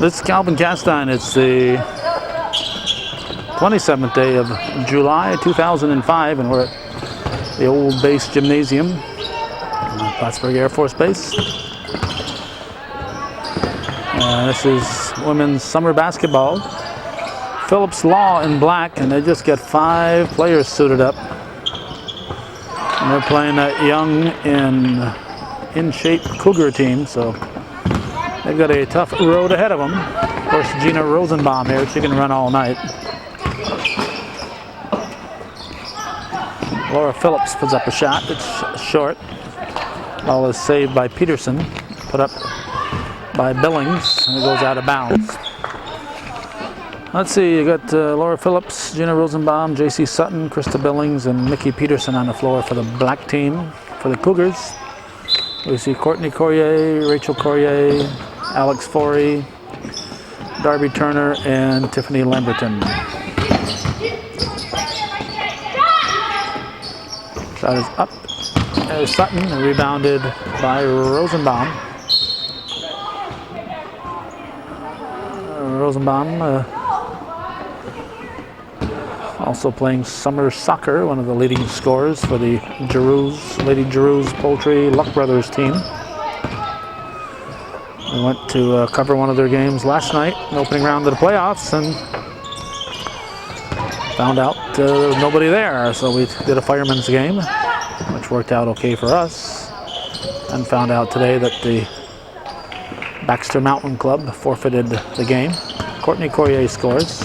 This is Calvin Castine. It's the 27th day of July 2005, and we're at the old base gymnasium, Plattsburgh Air Force Base. This is women's summer basketball. Phillips Law in black, and they just got 5 players suited up. And they're playing that young and in-shape Cougar team, so they've got a tough road ahead of them. Of course, Gina Rosenbaum here, she can run all night. Laura Phillips puts up a shot. It's short. Ball is saved by Peterson, put up by Billings, and it goes out of bounds. Let's see, you got Laura Phillips, Gina Rosenbaum, J.C. Sutton, Krista Billings, and Nikki Peterson on the floor for the black team. For the Cougars, we see Courtney Courier, Rachel Courier, Alex Forey, Darby Turner, and Tiffany Lamberton. Shot is up. There's Sutton, and rebounded by Rosenbaum. Rosenbaum also playing summer soccer, one of the leading scorers for the Lady Giroux Poultry Luck Brothers team. We went to cover one of their games last night, an opening round of the playoffs, and found out there was nobody there. So we did a fireman's game, which worked out okay for us, and found out today that the Baxter Mountain Club forfeited the game. Courtney Courier scores.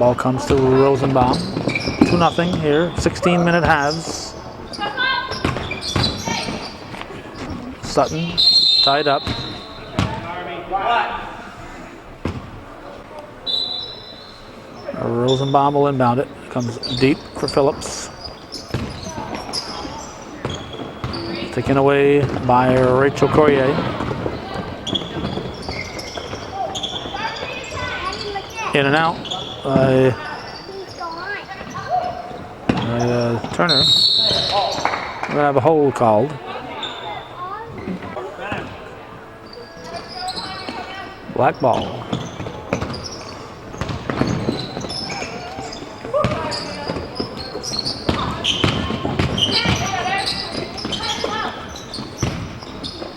Ball comes to Rosenbaum. 2-0 here, 16-minute halves. Sutton tied up. Rosenbaum will inbound it. Comes deep for Phillips. Taken away by Rachel Courier. In and out by Turner. We're going to have a hold called. Black ball.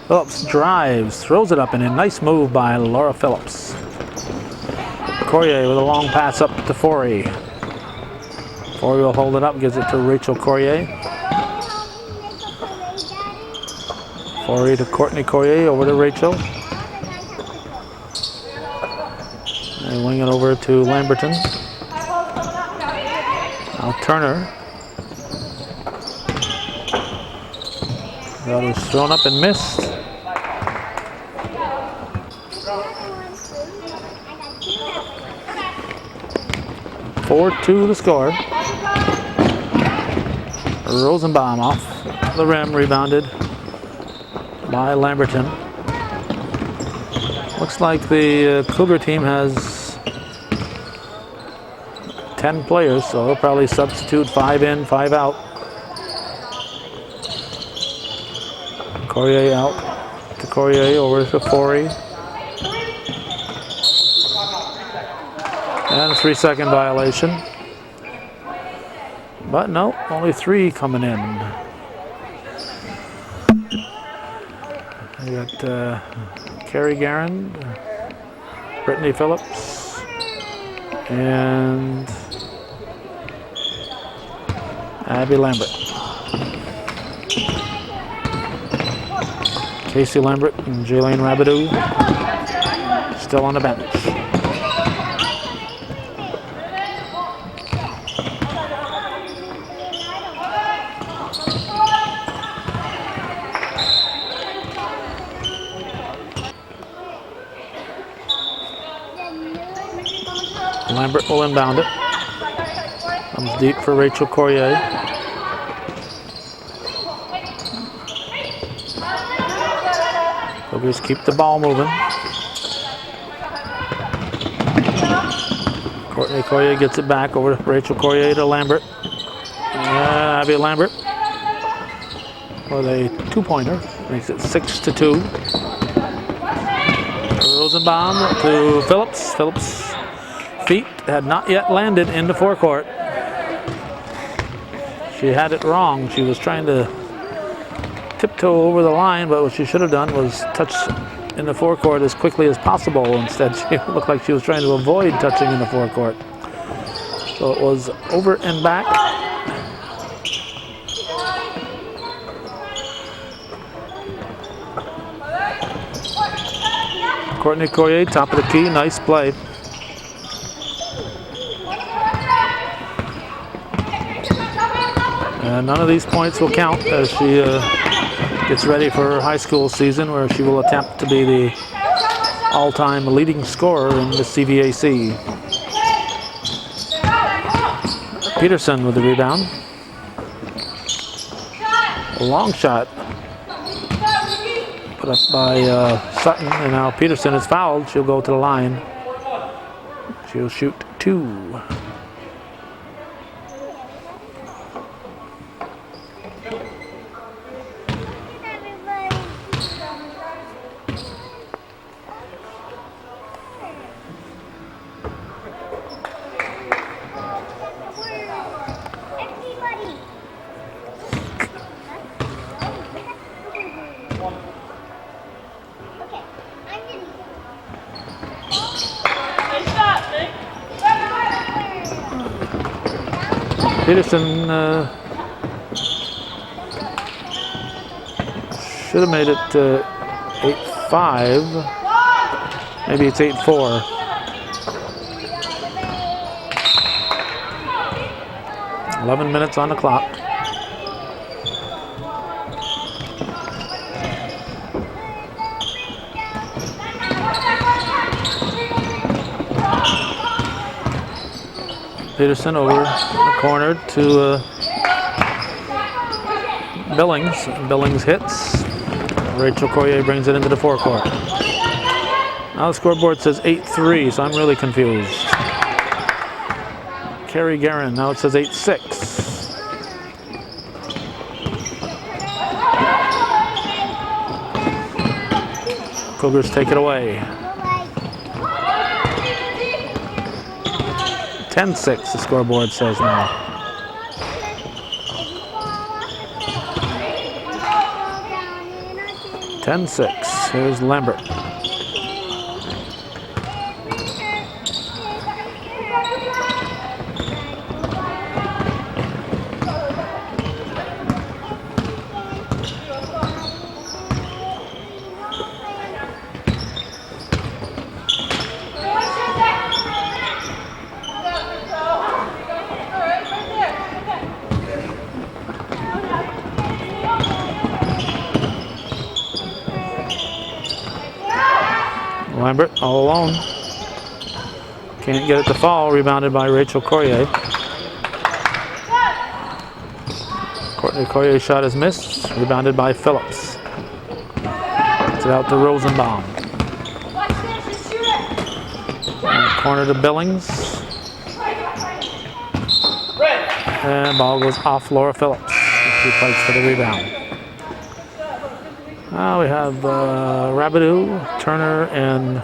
Phillips drives, throws it up and in. Nice move by Laura Phillips. Courier with a long pass up to Forey. Forey will hold it up, gives it to Rachel Courier. Forey to Courtney Courier, over to Rachel. They wing it over to Lamberton. Now Turner. That was thrown up and missed. To the score. Rosenbaum off the rim, rebounded by Lamberton. Looks like the Cougar team has 10 players, so they'll probably substitute 5 in, 5 out. Courier out to Courier, over to Forey. And a 3-second violation. But no, only 3 coming in. We got Carrie Garand, Brittany Phillips, and Abby Lambert. Casey Lambert and Jaylene Rabidou still on the bench. Lambert will inbound it. Comes deep for Rachel Courier. Cougars keep the ball moving. Courtney Courier gets it back over to Rachel Courier to Lambert. Abby Lambert with a 2-pointer. Makes it 6-2. Rosenbaum to Phillips. Phillips' feet had not yet landed in the forecourt. She had it wrong. She was trying to tiptoe over the line, but what she should have done was touch in the forecourt as quickly as possible. Instead, she looked like she was trying to avoid touching in the forecourt. So it was over and back. Courtney Courier, top of the key, nice play. And none of these points will count as she gets ready for her high school season, where she will attempt to be the all-time leading scorer in the CVAC. Peterson with the rebound. A long shot put up by Sutton, and now Peterson is fouled. She'll go to the line. She'll shoot 2. Peterson should have made it 8-5. Maybe it's 8-4. "11 minutes on the clock. Peterson over the corner to Billings. Billings hits. Rachel Courier brings it into the forecourt. Now the scoreboard says 8-3, so I'm really confused. Carrie Guerin, now it says 8-6. Cougars take it away. 10-6, the scoreboard says now. "10-6, here's Lambert. Lambert all alone. Can't get it to fall. Rebounded by Rachel Courier. Courtney Courier's shot is missed. Rebounded by Phillips. Gets it out to Rosenbaum. Corner to Billings. And ball goes off Laura Phillips. She fights for the rebound. Now we have Rabideau, Turner, and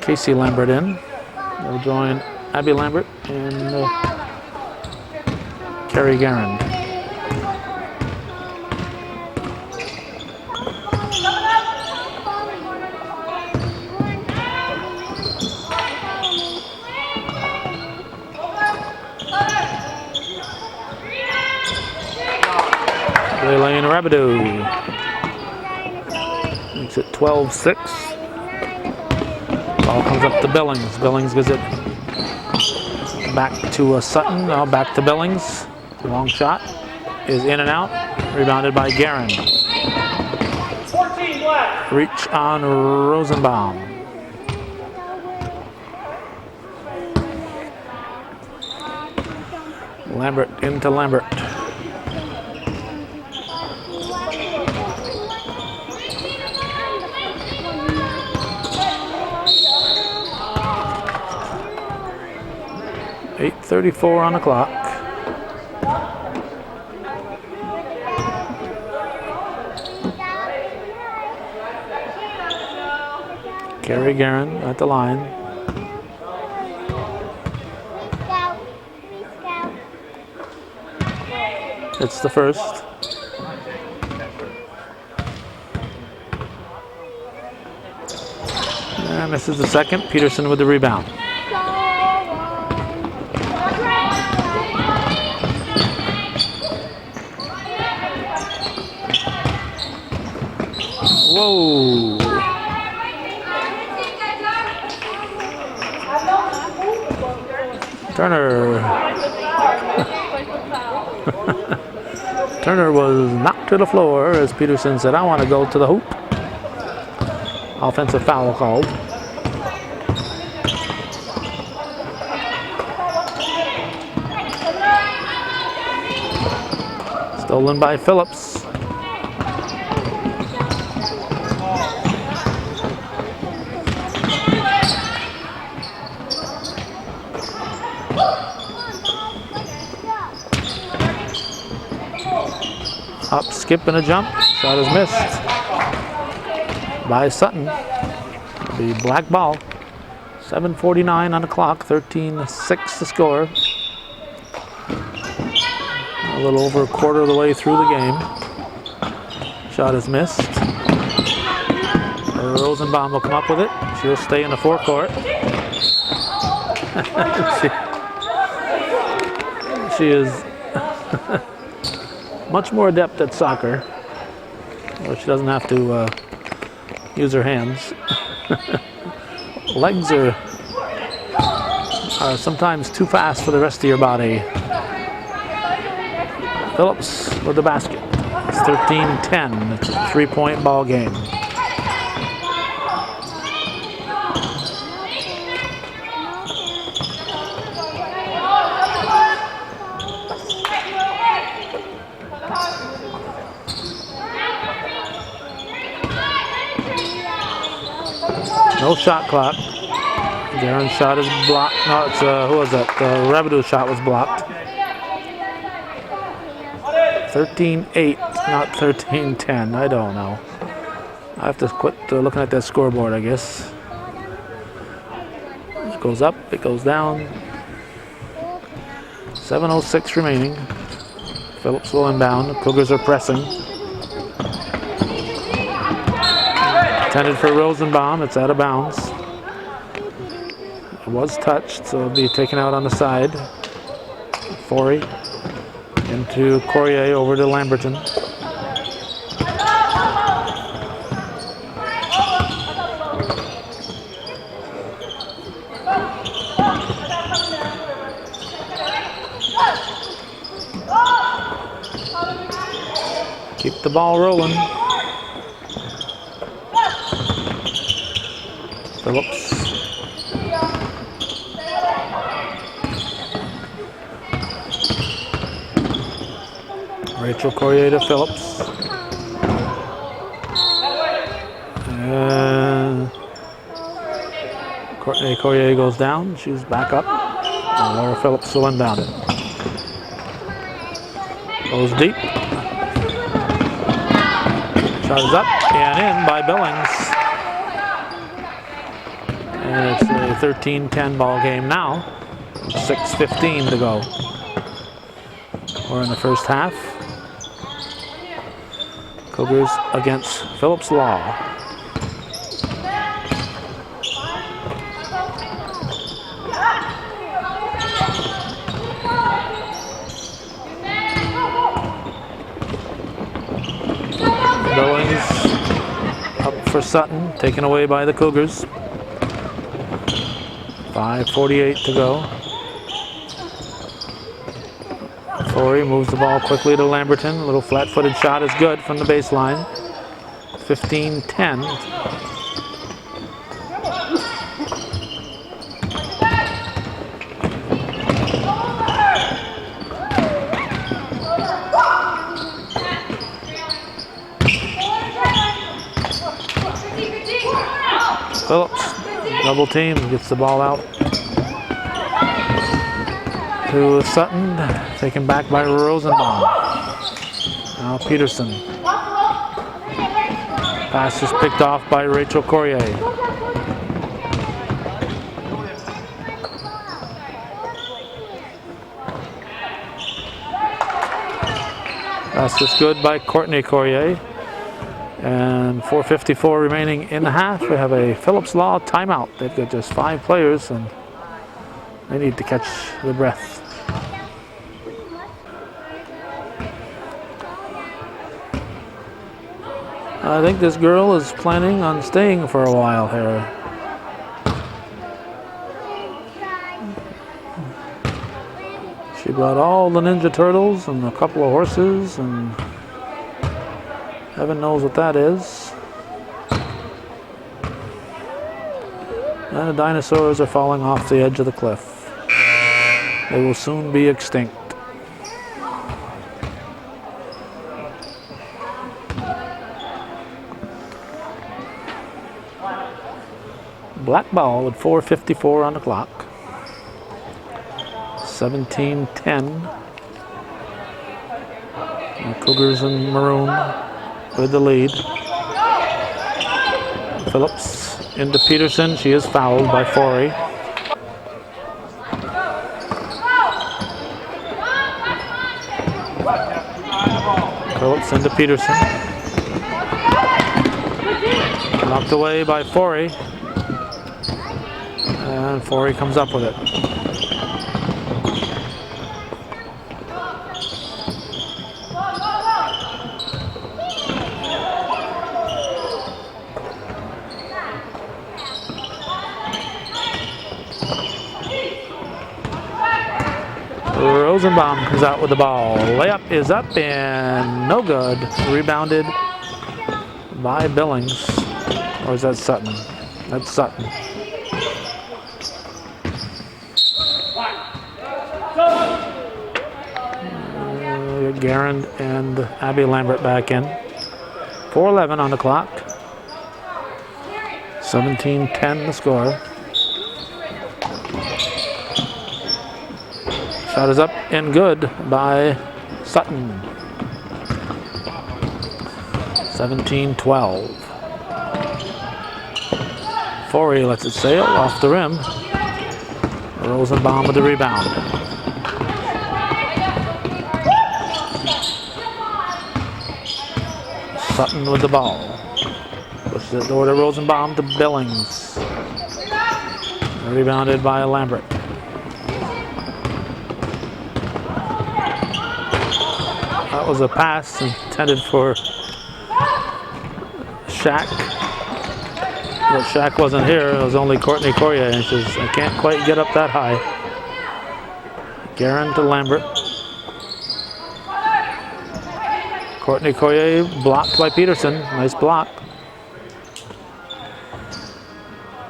Casey Lambert in. They'll join Abby Lambert and Carrie Guerin. Elaine Rabideau makes it 12-6. Ball comes up to Billings. Billings gives it back to Sutton. Now back to Billings. Long shot is in and out. Rebounded by Guerin. Reach on Rosenbaum. Lambert into Lambert. .34 on the clock. Carrie Guerin at the line. It's the first. And misses the second. Peterson with the rebound. Whoa. Turner. Turner was knocked to the floor as Peterson said, I want to go to the hoop. Offensive foul called. Stolen by Phillips. Up, skip, and a jump. Shot is missed by Sutton. It'll be black ball. 7:49 on the clock. 13-6 to score. A little over a quarter of the way through the game. Shot is missed. Rosenbaum will come up with it. She'll stay in the forecourt. she is much more adept at soccer, where she doesn't have to use her hands. Legs are sometimes too fast for the rest of your body. Phillips with the basket. It's 13-10. It's a 3-point ball game. No shot clock. Guerin's shot is blocked. No, it's who was that? Rabideau's shot was blocked. 13-8, not 13-10. I don't know. I have to quit looking at that scoreboard, I guess. It goes up, it goes down. 7:06 remaining. Phillips will inbound. The Cougars are pressing. Intended for Rosenbaum. It's out of bounds. It was touched, so it'll be taken out on the side. Forey into Courier over to Lamberton. Keep the ball rolling. Phillips. Rachel Courier to Phillips. And Courtney Courier goes down. She's back up. And Laura Phillips will inbound it. Goes deep. Shot is up and in by Billings. And it's a 13-10 ball game now. 6:15 to go. We're in the first half. Cougars against Phillips Law. Billings up for Sutton, taken away by the Cougars. 5:48 to go. Forey moves the ball quickly to Lamberton. A little flat-footed shot is good from the baseline. 15-10. Phillips, double team, gets the ball out to Sutton, taken back by Rosenbaum. Now Peterson. Pass is picked off by Rachel Courier. Pass is good by Courtney Courier. And 4:54 remaining in the half. We have a Phillips Law timeout. They've got just 5 players and they need to catch their breath. I think this girl is planning on staying for a while here. She brought all the Ninja Turtles and a couple of horses, and heaven knows what that is. And the dinosaurs are falling off the edge of the cliff. They will soon be extinct. Black ball with 4:54 on the clock. 17-10. Cougars in maroon with the lead. Phillips into Peterson. She is fouled by Forey. Phillips into Peterson. Knocked away by Forey. And Forey comes up with it. Rosenbaum comes out with the ball. Layup is up and no good. Rebounded by Billings. Or is that Sutton? That's Sutton. Guerin and Abby Lambert back in. 4:11 on the clock. 17-10 the score. Shot is up and good by Sutton. 17-12. Forey lets it sail off the rim. Rosenbaum with the rebound. Sutton with the ball. Pushes it over to Rosenbaum to Billings. Rebounded by Lambert. That was a pass intended for Shaq. But Shaq wasn't here. It was only Courtney Courier. And she says, I can't quite get up that high. Guerin to Lambert. Courtney Courier blocked by Peterson. Nice block.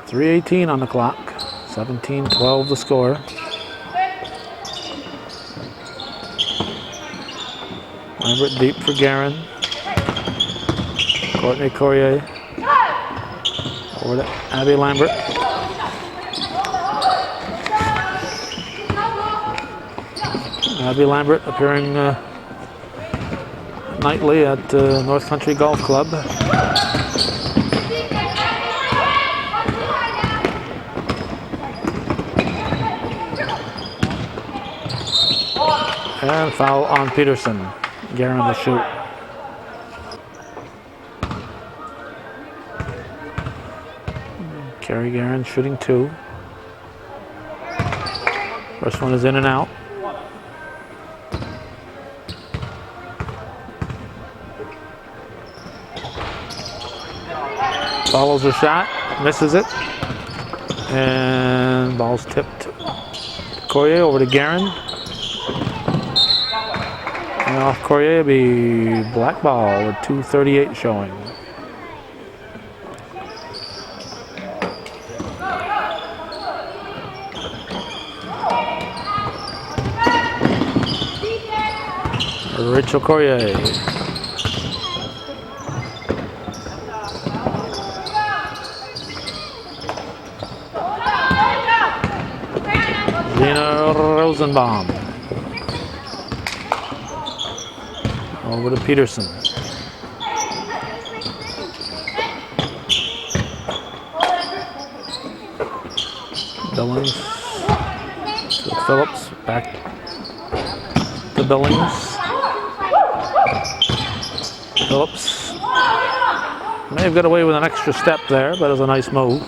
3:18 on the clock. 17-12 the score. Lambert deep for Guerin. Courtney Courier. Over to Abby Lambert. Abby Lambert appearing nightly at North Country Golf Club. And foul on Peterson. Guerin to shoot. Carrie Guerin shooting 2. First one is in and out. Follows her shot, misses it. And ball's tipped. Courier over to Guerin. And off Courier be black ball with 2:38 showing. Rachel Courier. Gina Rosenbaum. Over to Peterson. Billings to Phillips. Back to Billings. Phillips may have got away with an extra step there, but it was a nice move.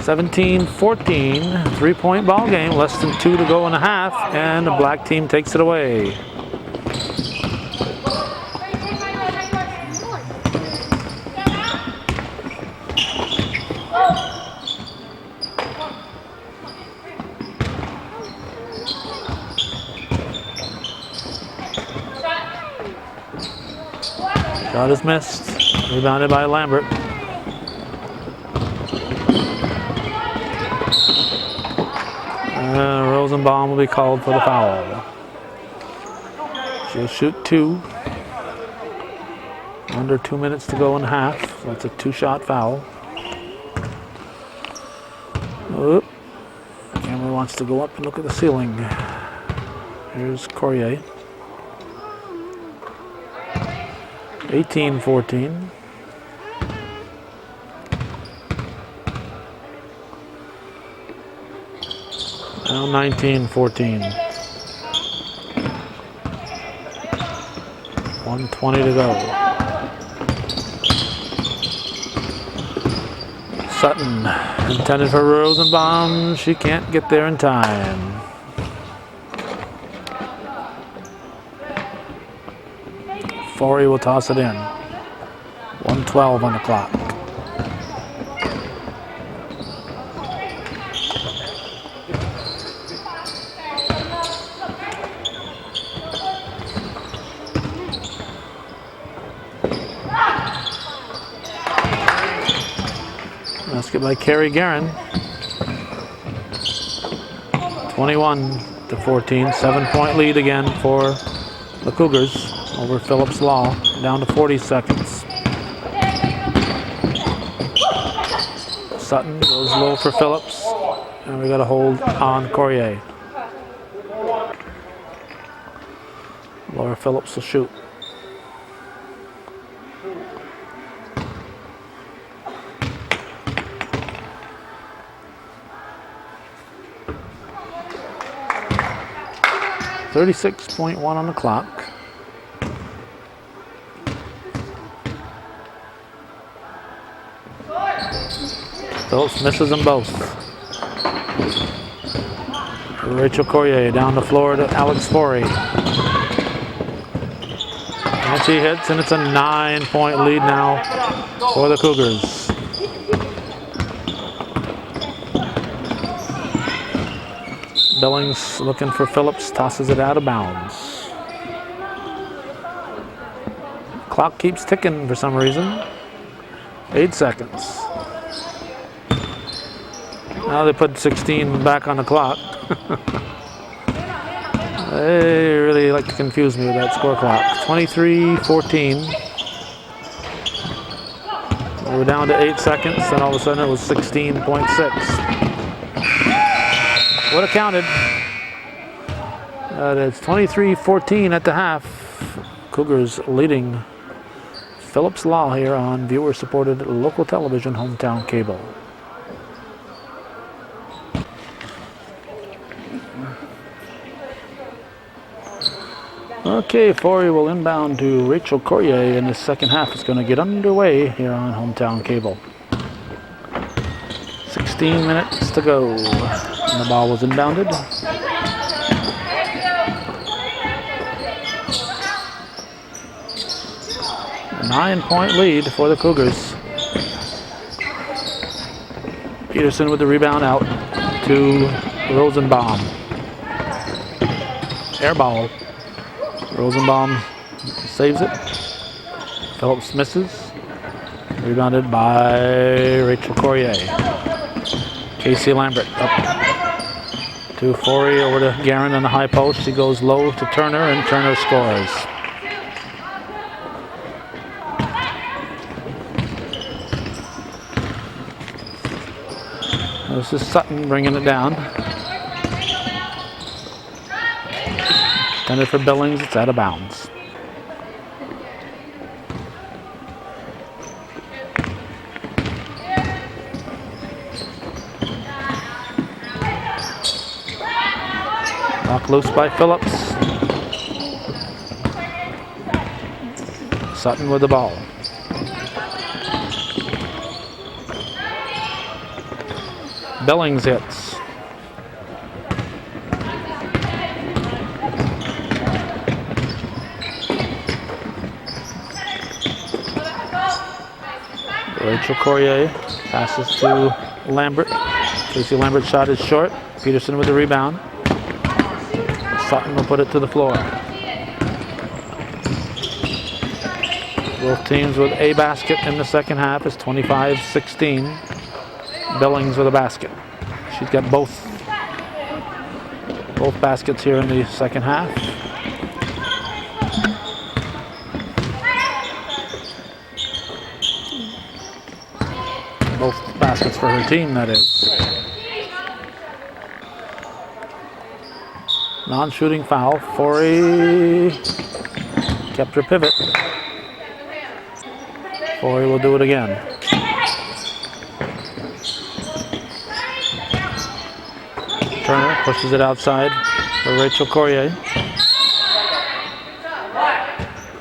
17-14, 3-point ball game, less than 2 to go in the half, and the black team takes it away. Shot is missed, rebounded by Lambert. Rosenbaum will be called for the foul. She'll shoot 2. Under 2 minutes to go in half. That's a 2-shot foul. Oop. Camera wants to go up and look at the ceiling. Here's Courier. 18-14. Now 19-14. 1:20 to go. Sutton intended for Rosenbaum. She can't get there in time. Forey will toss it in. 1:12 on the clock. Basket by Carrie Guerin. 21-14, 7-point lead again for the Cougars over Phillips Law, down to 40 seconds. Sutton goes low for Phillips, and we got a hold on Courier. Laura Phillips will shoot. .36.1 on the clock. Phillips misses them both. Rachel Courier down the floor to Alex Forey. And she hits, and it's a 9-point lead now for the Cougars. Billings looking for Phillips, tosses it out of bounds. Clock keeps ticking for some reason. 8 seconds. Now they put 16 back on the clock. They really like to confuse me with that score clock. 23-14. We were down to 8 seconds, and all of a sudden it was 16.6. Would have counted. It's 23-14 at the half. Cougars leading Phillips Law here on viewer-supported local television, Hometown Cable. Okay, Forey will inbound to Rachel Courier, and the second half is going to get underway here on Hometown Cable. 16 minutes to go, and the ball was inbounded. A 9-point lead for the Cougars. Peterson with the rebound out to Rosenbaum. Air ball. Rosenbaum saves it. Phillips misses. Rebounded by Rachel Courier. Casey Lambert up to Forey, over to Guerin on the high post. She goes low to Turner, and Turner scores. This is Sutton bringing it down. Intended for Billings, it's out of bounds. Knocked loose by Phillips. Sutton with the ball. Billings hits. Rachel Courier passes to Lambert. Casey Lambert's shot is short. Peterson with the rebound. Sutton will put it to the floor. Both teams with a basket in the second half. It's 25-16. Billings with a basket. She's got both baskets here in the second half. Both baskets for her team, that is. Non-shooting foul. Forey kept her pivot. Forey will do it again. Turner pushes it outside for Rachel Courier.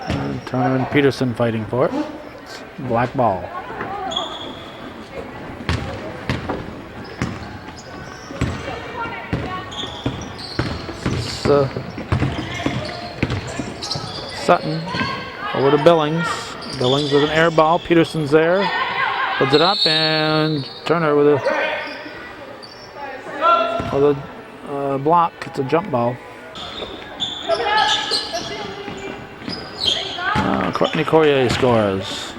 And Turner and Peterson fighting for it. It's black ball. This is Sutton over to Billings. Billings with an air ball. Peterson's there. Puts it up, and Turner with a block. It's a jump ball. Courtney Courier scores.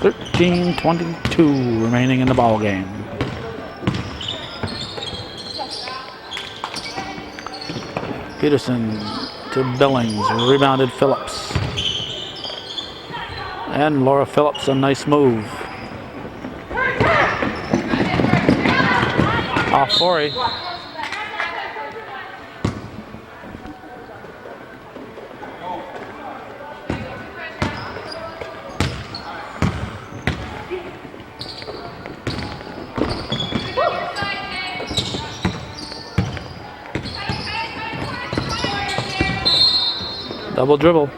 13-22 remaining in the ball game. Peterson to Billings, rebounded Phillips. And Laura Phillips, a nice move. Off Forey. Double dribble.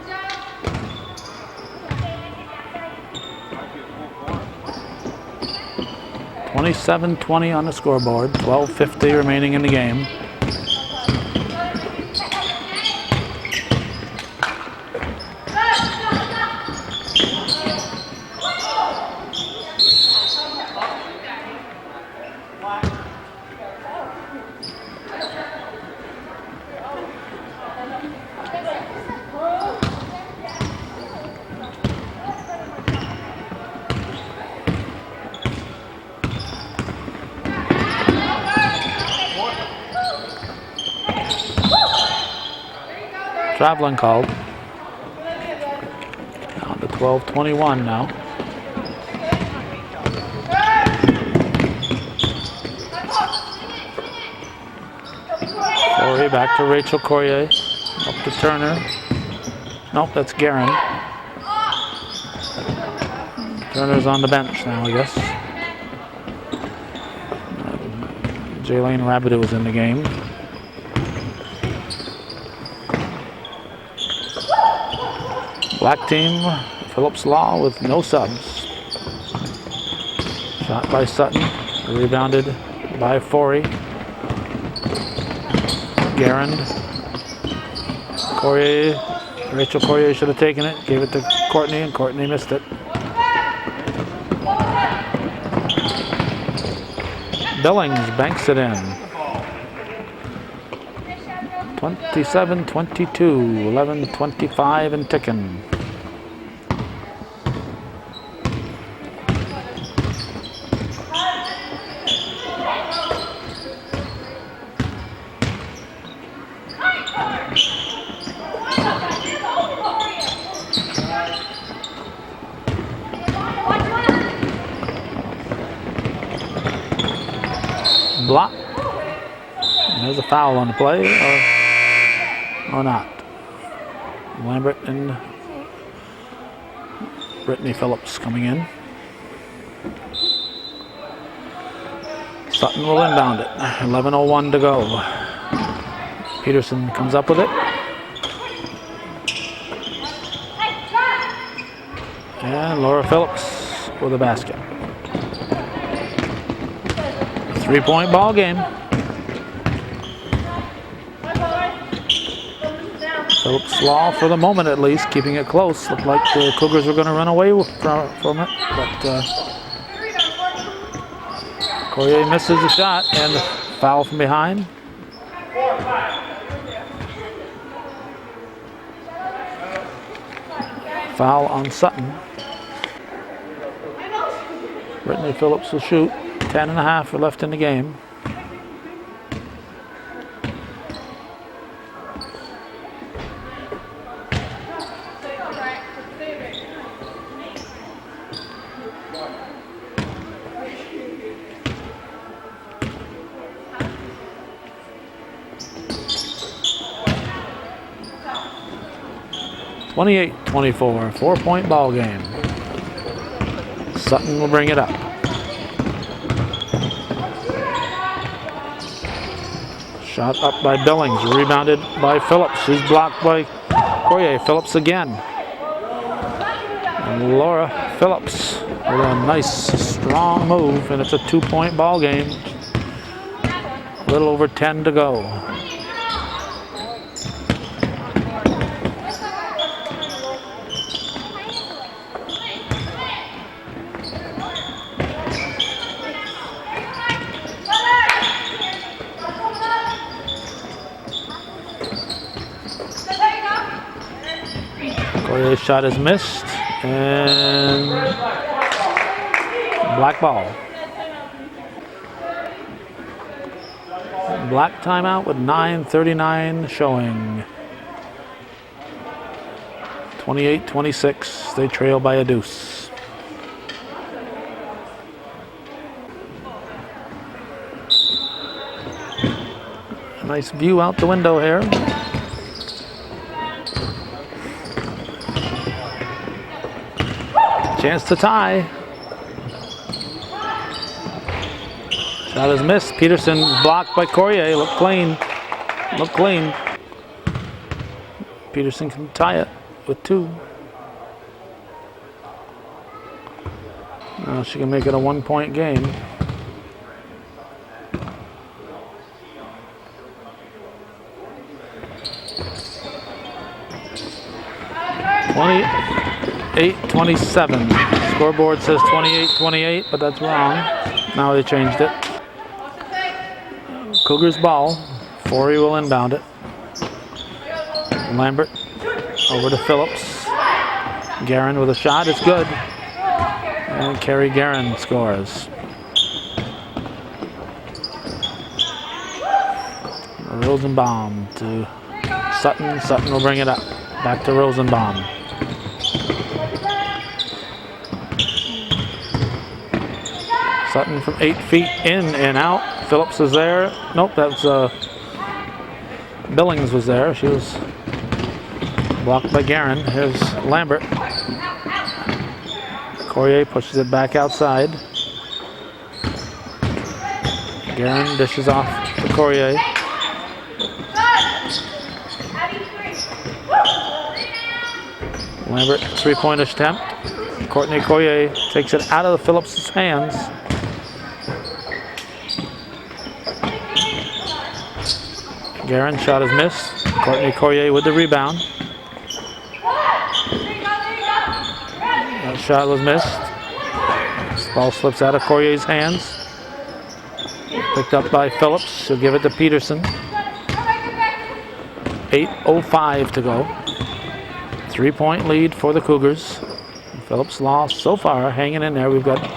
$27-20 on the scoreboard. 12:50 remaining in the game. Traveling called. Down to 12-21 now. Forey back to Rachel Courier. Up to Turner. Nope, that's Guerin. Turner's on the bench now, I guess. Jaylene Rabideau was in the game. Black team, Phillips Law with no subs. Shot by Sutton, rebounded by Forey. Guerin. Courier, Rachel Courier should have taken it, gave it to Courtney, and Courtney missed it. Billings banks it in. 27-22, 11:25 and ticking. Block. And there's a foul on the play, or not. Lambert and Brittany Phillips coming in. Sutton will inbound it. 11:01 to go. Peterson comes up with it. And Laura Phillips with a basket. 3-point ball game. Phillips Law, for the moment at least, keeping it close. Looked like the Cougars were going to run away from it, but Courier misses the shot and the foul from behind. Foul on Sutton. Brittany Phillips will shoot. 10.5 are left in the game. (28-24), 4-point ball game. Sutton will bring it up. Shot up by Billings, rebounded by Phillips. She's blocked by Courier. Phillips again. And Laura Phillips with a nice, strong move, and it's a 2-point ball game. A little over 10 to go. Courier's shot is missed, and black ball. Black timeout with 9:39 showing. 28-26, they trail by a deuce. Nice view out the window here. Chance to tie. Shot is missed. Peterson blocked by Courier. Look clean. Look clean. Peterson can tie it with 2. Now she can make it a 1-point game. (28-27). Scoreboard says 28-28, but that's wrong. Now they changed it. Cougars ball. Forey will inbound it. Lambert over to Phillips. Guerin with a shot. It's good. And Carrie Guerin scores. Rosenbaum to Sutton. Sutton will bring it up. Back to Rosenbaum. Sutton from 8 feet in and out. Phillips is there. Nope, that's Billings was there. She was blocked by Guerin. Here's Lambert. Courier pushes it back outside. Guerin dishes off to Courier. Lambert, 3-point attempt. Courtney Courier takes it out of the Phillips' hands. Guerin, shot is missed. Courtney Courier with the rebound. That shot was missed. This ball slips out of Courier's hands. Picked up by Phillips. She'll give it to Peterson. 8:05 to go. 3-point lead for the Cougars. Phillips Law so far hanging in there. We've got a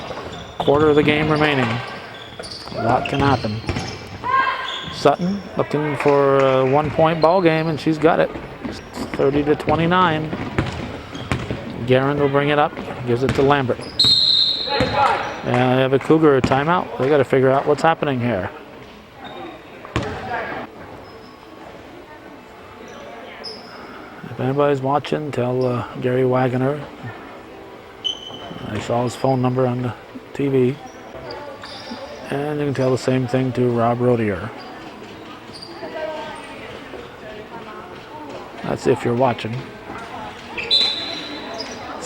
quarter of the game remaining. A lot can happen. Sutton looking for a 1-point ball game, and she's got it. 30-29. Guerin will bring it up. Gives it to Lambert. And they have a Cougar timeout. They got to figure out what's happening here. If anybody's watching, tell Gary Wagoner. I saw his phone number on the TV. And you can tell the same thing to Rob Rodier. That's if you're watching.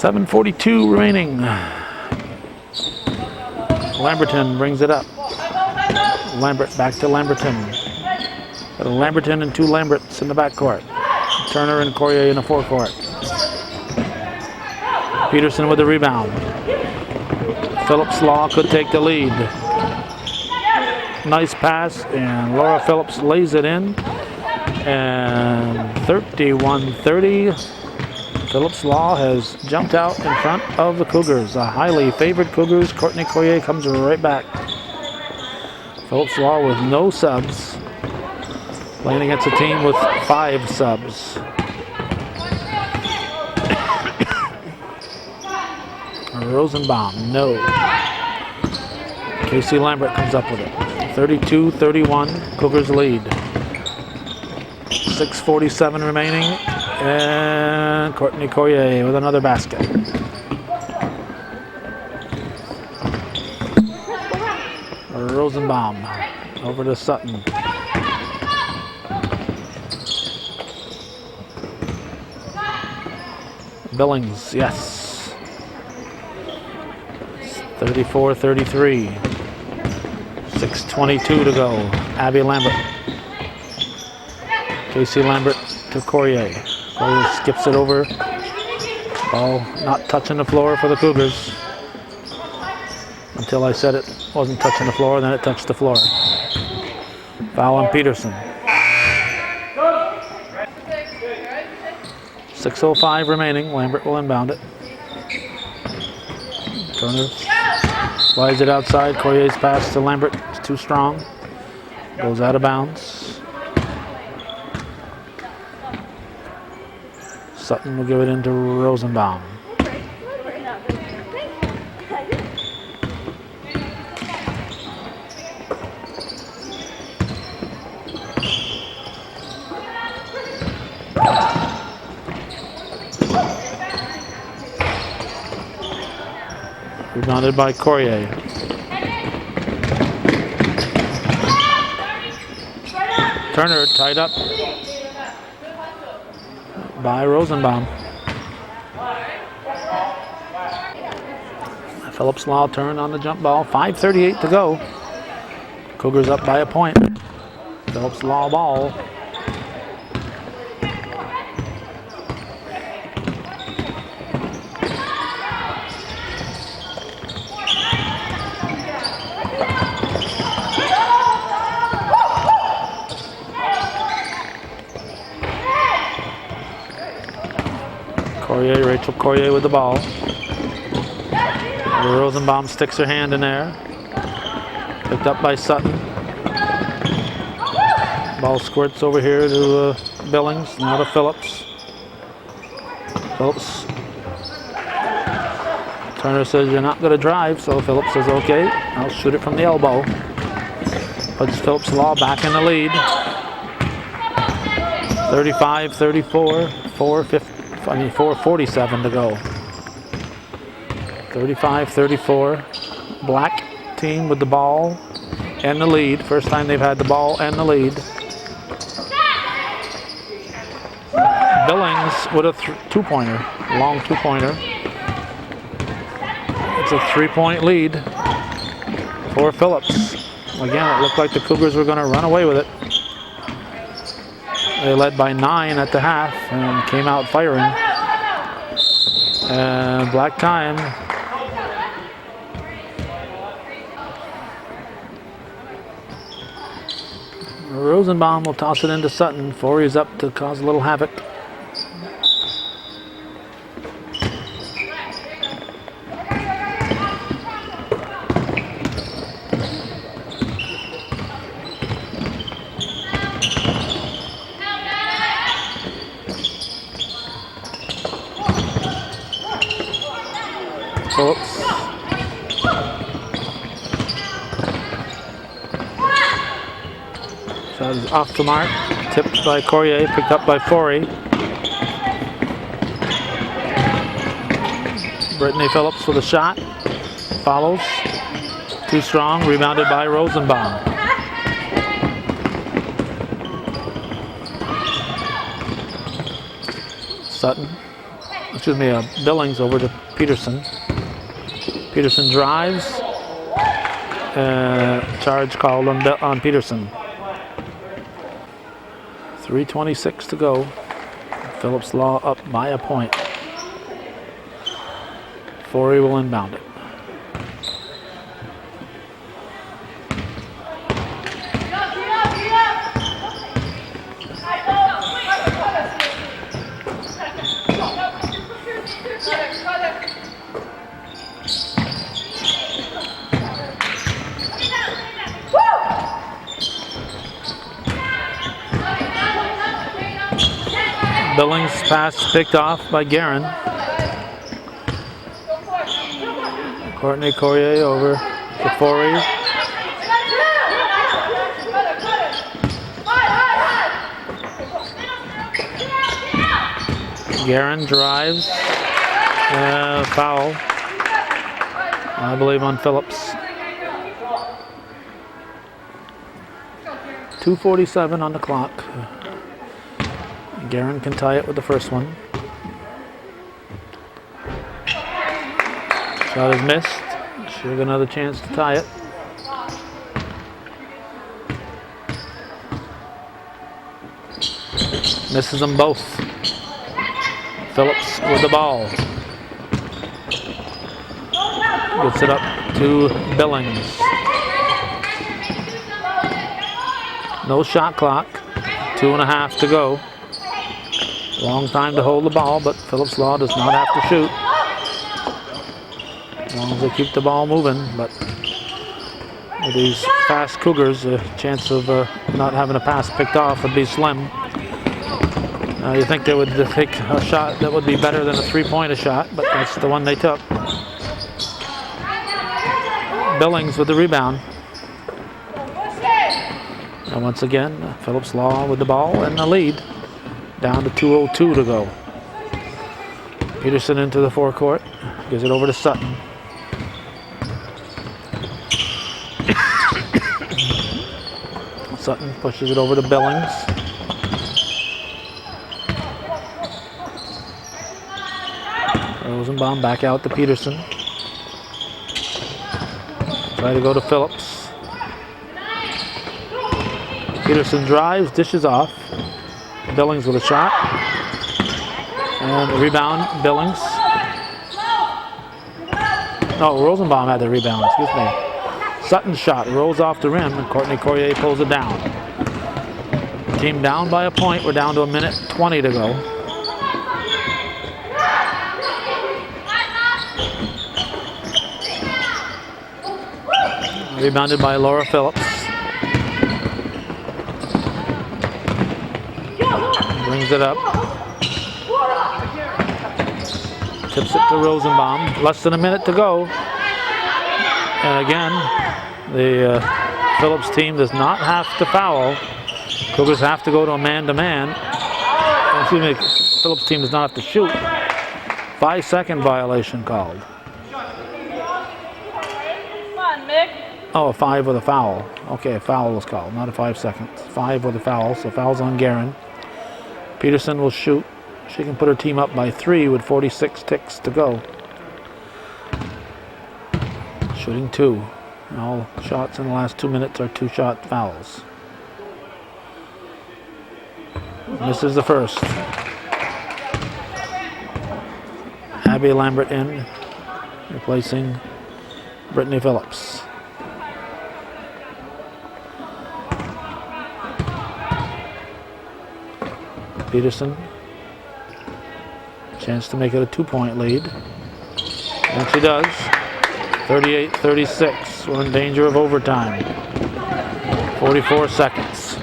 7:42 remaining. Lamberton brings it up. Lambert back to Lamberton. Got a Lamberton and two Lamberts in the backcourt. Turner and Courier in the forecourt. Peterson with the rebound. Phillips Law could take the lead. Nice pass, and Laura Phillips lays it in. And 31-30. Phillips Law has jumped out in front of the Cougars. A highly favored Cougars. Courtney Courier comes right back. Phillips Law with no subs. Playing against a team with 5 subs. Rosenbaum, no. Casey Lambert comes up with it. 32-31, Cougars lead. 6:47 remaining, and Courtney Courier with another basket. Rosenbaum over to Sutton. Billings, yes. 34-33. 6:22 to go. Abby Lambert. Casey Lambert to Courier. Courier skips it over. Ball not touching the floor for the Cougars. Until I said it wasn't touching the floor, then it touched the floor. Foul on Peterson. 6:05 remaining. Lambert will inbound it. Turner slides it outside. Courier's pass to Lambert. It's too strong. Goes out of bounds. Sutton will give it into Rosenbaum. Rebounded by Courier. Turner tied up by Rosenbaum. Phillips Law turn on the jump ball. 5:38 to go. Cougars up by a point. Phillips Law ball. Rachel Courier with the ball. Rosenbaum sticks her hand in there. Picked up by Sutton. Ball squirts over here to Billings, now to Phillips. Phillips. Turner says you're not going to drive, so Phillips says okay, I'll shoot it from the elbow. Puts Phillips Law back in the lead. 35-34, 4:47 to go. 35-34. Black team with the ball and the lead. First time they've had the ball and the lead. Billings with a two-pointer, long two-pointer. It's a 3-point lead for Phillips. Again, it looked like the Cougars were going to run away with it. They led by 9 at the half and came out firing. And black time. Rosenbaum will toss it into Sutton. Forey's up to cause a little havoc. Phillips. Shot is off the mark. Tipped by Courier, picked up by Forey. Brittany Phillips with a shot. Follows. Too strong. Rebounded by Rosenbaum. Sutton. Billings over to Peterson. Peterson drives. Charge called on Peterson. 3:26 to go. Phillips Law up by a point. Forey will inbound it. Billings pass picked off by Guerin. Courtney Courier over to Forey. Guerin drives. Foul, I believe, on Phillips. 2:47 on the clock. Guerin can tie it with the first one. Shot is missed. Should have another chance to tie it. Misses them both. Phillips with the ball. Gets it up to Billings. No shot clock. 2.5 to go. Long time to hold the ball, but Phillips Law does not have to shoot. As long as they keep the ball moving, but with these fast Cougars, the chance of not having a pass picked off would be slim. You think they would take a shot that would be better than a three-pointer shot, but that's the one they took. Billings with the rebound. And once again, Phillips Law with the ball and the lead. Down to 2:02 to go. Peterson into the forecourt. Gives it over to Sutton. Sutton pushes it over to Billings. Rosenbaum back out to Peterson. Try to go to Phillips. Peterson drives, dishes off. Billings with a shot. And the rebound, Billings. No, Rosenbaum had the rebound, excuse me. Sutton's shot rolls off the rim and Courtney Courier pulls it down. Team down by a point. We're down to 1:20 to go. Rebounded by Laura Phillips. Brings it up. Tips it to Rosenbaum. Less than a minute to go. And again, the Phillips team does not have to foul. Cougars have to go to a man-to-man. Excuse me, Phillips team does not have to shoot. 5-second violation called. Oh, a 5 with a foul. Okay, a foul was called, not a 5 seconds. 5 with a foul, so foul's on Guerin. Peterson will shoot. She can put her team up by 3 with 46 ticks to go. Shooting 2. All shots in the last 2 minutes are 2-shot fouls. Misses the first. Abby Lambert in, replacing Brittany Phillips. Peterson, chance to make it a 2-point lead. And she does. 38-36. We're in danger of overtime. 44 seconds.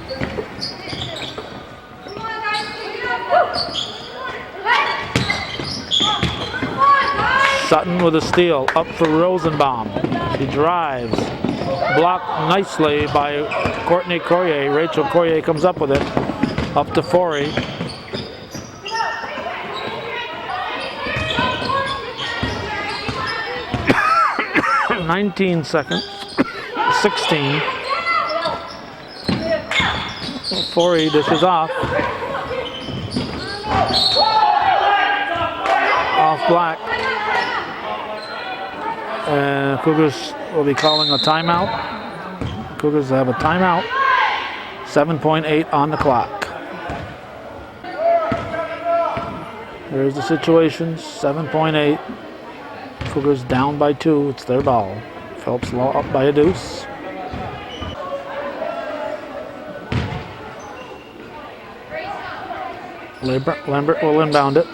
Sutton with a steal, up for Rosenbaum. She drives, blocked nicely by Courtney Courier. Rachel Courier comes up with it, up to Forey. 19 seconds, 16. Forey dishes off. black. And Cougars will be calling a timeout. Cougars have a timeout. 7.8 on the clock. Here's the situation, 7.8. Cougars down by 2, it's their ball. Phillips up by a deuce. Lambert will inbound it.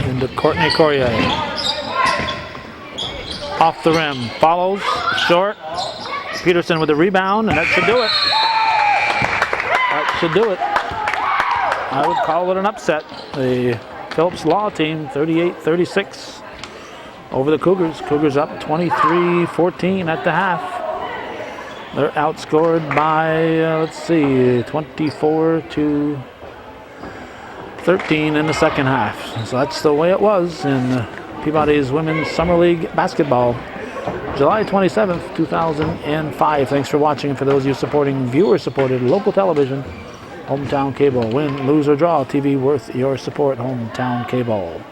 Into Courtney Corrier. Off the rim, follows, short. Peterson with the rebound, and that should do it. That should do it. I would call it an upset. The Phillips Law team, 38-36 over the Cougars. Cougars up 23-14 at the half. They're outscored by, 24-13 in the second half. So that's the way it was in Peabody's Women's Summer League Basketball. July 27th, 2005. Thanks for watching. And for those of you supporting viewer-supported local television, Hometown Cable. Win, lose, or draw, TV worth your support. Hometown Cable.